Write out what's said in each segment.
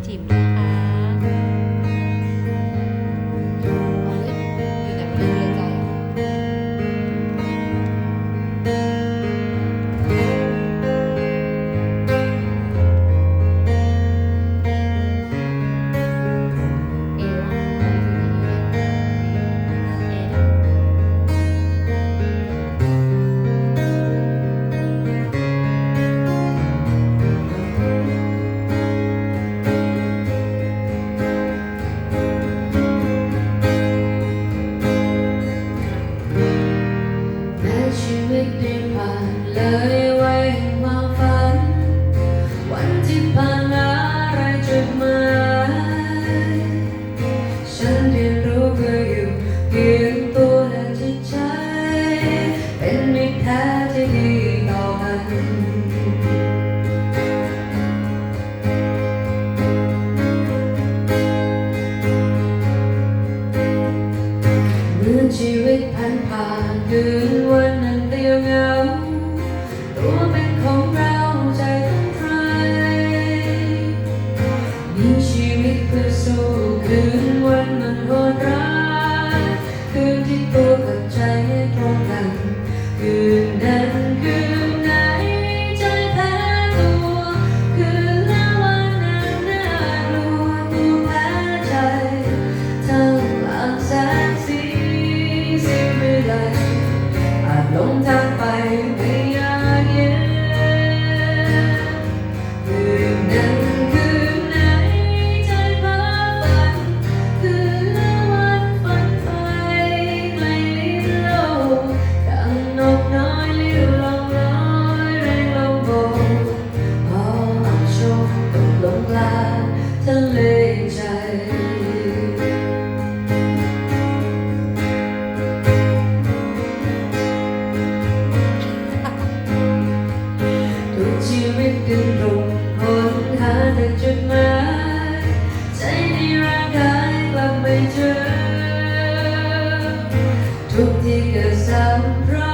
จิ๋มนะคะเอาเลยอยู่ไหนไม่รู้เลยใจชีวิตได้ผ่านเลยไว้ความฝันวันที่ผ่านมาไรจุดหมายฉันเรียนรู้เพื่ออยู่เพียงตัวและจิตใจเป็นมิตรแท้ที่ดีต่อกันเมื่อชีวิตผ่านคืนวันนั้นเดียวเหงาตัวเป็นของเราใจของใครมีชีวิตเพื่อสู้คืนวันมันโหดร้ายคืนที่ตัวกับใจไม่ตรงกันคืนนั้นคืนไหนใจแพ้ตัวคืนแล้ววันนั้นน่ากลัวตัวแพ้ใจทั้งหลังแสงสีวิไลอาจหลงทางไปไม่อยากเย็นคืนนั้นคืนไหนใจเพ้อฝันคืนละวันฝันไปไกลลิ้นโลกดังนกน้อยลิ้วลองลอยแรงลมโบกพออับโชคตกลงกลางทะเลใจชีวิตดิ้นรนค้นหาแต่จุดหมายใจในร่างกายกลับไม่เจอทุกที่เกิดซ้ำเพรา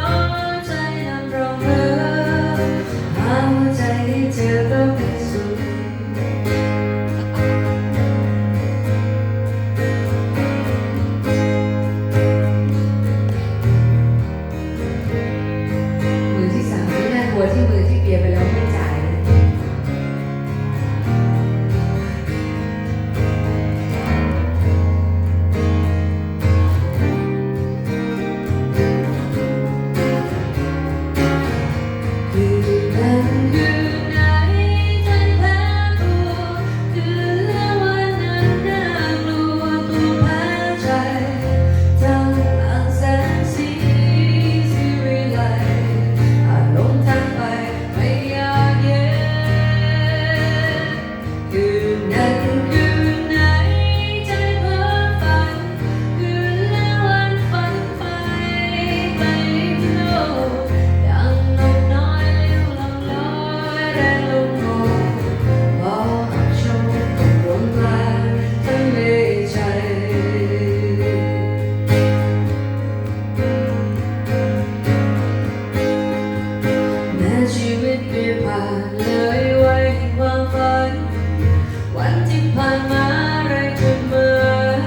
ะใจนั้นร้องเพ้อหาหัวใจให้เจอก็เป็นสุขมือที่สามไม่น่ากลัวที่มือที่เปียไปแล้วไม่จ่ายชีวิตได้ผ่านเลยไว้ความฝันวันที่ผ่านมาไรจุดหมาย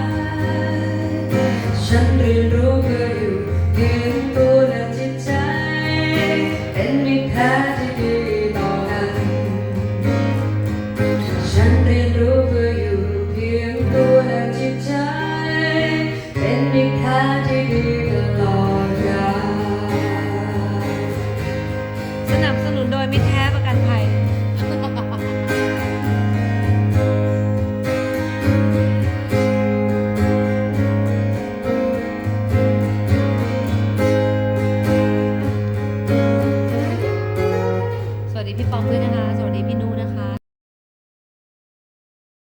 ฉันเรียนรู้เพื่ออยู่เพียงตัวและจิตใจเป็นมิตรแท้ที่ดีต่อกันฉันเรียนรู้เพื่ออยู่เพียงตัวและจิตใจเป็นมิตรแท้ที่ดีตลอดกาลสนับสนุนโดยมิตรแท้ประกันภัยสวัสดีพี่ปอมด้วยนะ